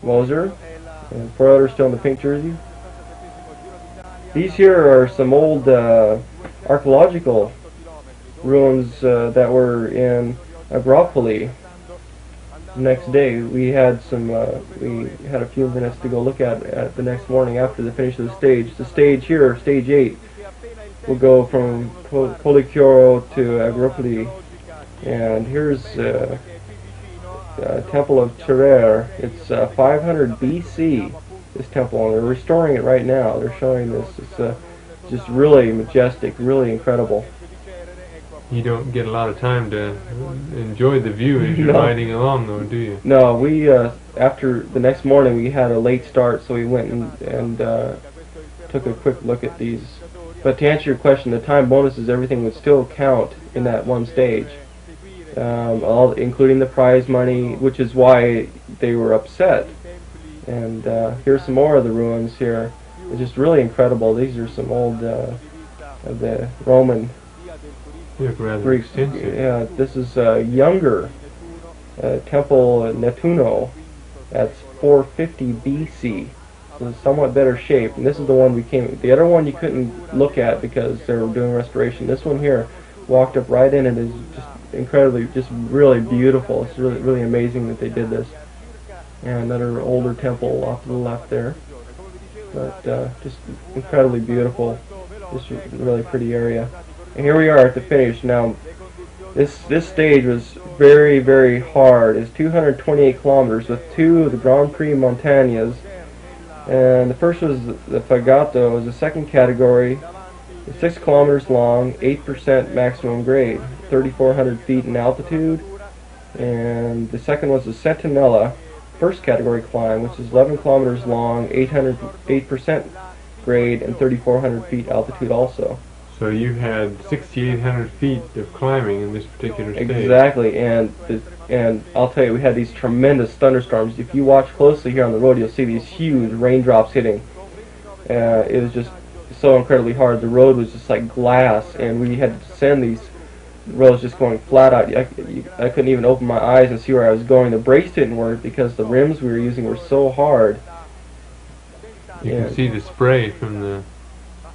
Moser, and Freuler still in the pink jersey. These here are some old archaeological ruins that were in Agropoli. The next day we had a few minutes to go look at the next morning after the finish of the stage. The stage here, stage 8, will go from Policoro to Agropoli, and here's Temple of Terrer. It's 500 BC, this temple, and they're restoring it right now. They're showing this. It's just really majestic, really incredible. You don't get a lot of time to enjoy the view as you're riding along, though, do you? No, we after the next morning we had a late start, so we went and took a quick look at these. But to answer your question, the time bonuses, everything would still count in that one stage, including the prize money, which is why they were upset. And here's some more of the ruins here. It's just really incredible. These are some old of the Roman. Rather extensive. Yeah, this is younger Temple Nettuno. That's 450 BC. So it's somewhat better shape. And this is the one we came. The other one you couldn't look at because they were doing restoration. This one here, walked up right in, and is just incredibly, just really beautiful. It's really amazing that they did this. And another older temple off to the left there. But just incredibly beautiful. Just a really pretty area. And here we are at the finish. Now, this stage was very, very hard. It's 228 kilometers with 2 of the Grand Prix Montagnes. And the first was the Fagato. It was the second category. It's 6 kilometers long, 8% maximum grade, 3,400 feet in altitude. And the second was the Centinella, first category climb, which is 11 kilometers long, 8% grade, and 3,400 feet altitude also. So you had 6,800 feet of climbing in this particular stage. Exactly, and I'll tell you, we had these tremendous thunderstorms. If you watch closely here on the road, you'll see these huge raindrops hitting. It was just so incredibly hard. The road was just like glass, and we had to descend these roads just going flat out. I couldn't even open my eyes and see where I was going. The brakes didn't work because the rims we were using were so hard. You can see the spray from the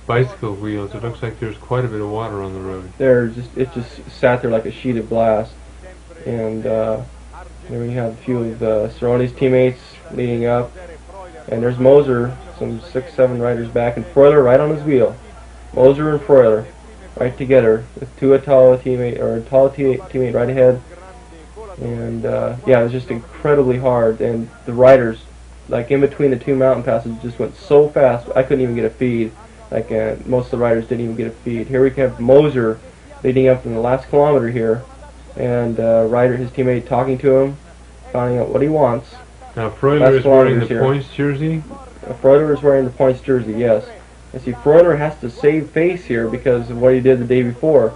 bicycle wheels. It looks like there's quite a bit of water on the road. It just sat there like a sheet of glass. And then we have a few of Cerrone's teammates leading up. And there's Moser, some 6-7 riders back, and Freuler right on his wheel. Moser and Freuler right together with a Tala teammate right ahead. And yeah, it was just incredibly hard. And the riders, like in between the 2 mountain passes, just went so fast I couldn't even get a feed. Like most of the riders didn't even get a feed. Here we have Moser leading up in the last kilometer here, and Ryder, his teammate, talking to him, finding out what he wants. Now Freuler is wearing the points jersey? Freuler is wearing the points jersey, yes. And see, Freuler has to save face here because of what he did the day before.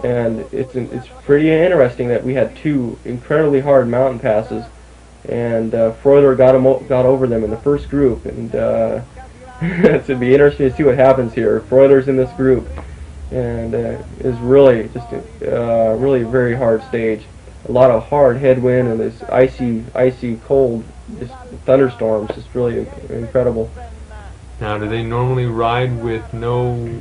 And it's pretty interesting that we had 2 incredibly hard mountain passes, and Freuler got over them in the first group, and it'd be interesting to see what happens here. Freuler's in this group, and is really just a really very hard stage. A lot of hard headwind and this icy cold, just thunderstorms. Just really incredible. Now, do they normally ride with no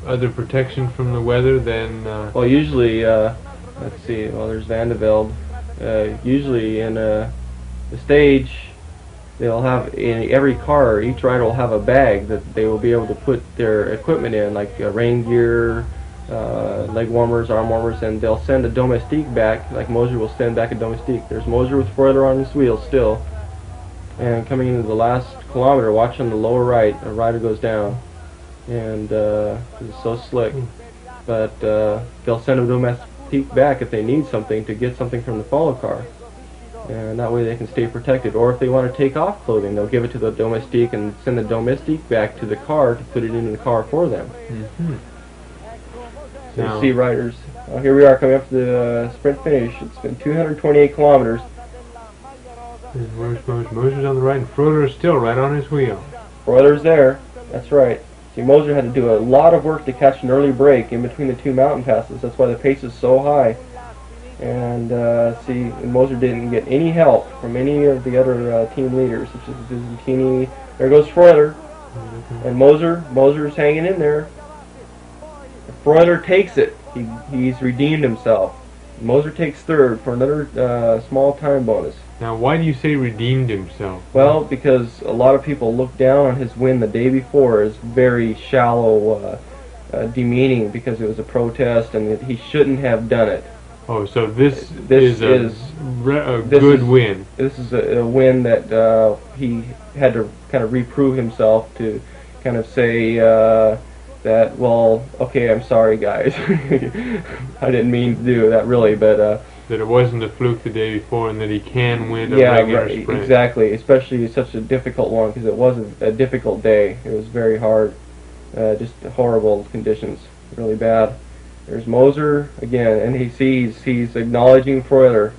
other protection from the weather than? Well, usually, let's see. Well, there's Van de Velde. Usually in the stage, they'll have in every car, each rider will have a bag that they will be able to put their equipment in, like rain gear, leg warmers, arm warmers, and they'll send a domestique back, like Moser will send back a domestique. There's Moser with Freuler on his wheel still. And coming into the last kilometer, watch on the lower right, a rider goes down. And it's so slick. But they'll send a domestique back if they need something to get something from the follow car. And that way they can stay protected. Or if they want to take off clothing, they'll give it to the domestique and send the domestique back to the car to put it in the car for them. Mm-hmm. So you see riders. Here we are coming up to the sprint finish. It's been 228 kilometers. And where's Moser? Moser's on the right, and Freuler is still right on his wheel. Freuler's there. That's right. See, Moser had to do a lot of work to catch an early break in between the 2 mountain passes. That's why the pace is so high. And see, Moser didn't get any help from any of the other team leaders, such as Byzantini. There goes Freuler. And Moser's hanging in there. Freuler takes it. He's redeemed himself. Moser takes third for another small time bonus. Now, why do you say redeemed himself? Well, because a lot of people look down on his win the day before as very shallow, demeaning, because it was a protest and that he shouldn't have done it. Oh, so this is a good win. This is a win that he had to kind of reprove himself to kind of say that, well, okay, I'm sorry, guys. I didn't mean to do that, really, but... that it wasn't a fluke the day before and that he can win a yeah, regular right, sprint. Exactly, especially such a difficult one, because it was a difficult day. It was very hard. Just horrible conditions, really bad. There's Moser again, and he's acknowledging Freuler.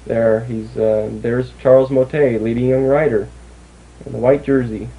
There's Charles Motet, leading young rider, in the white jersey.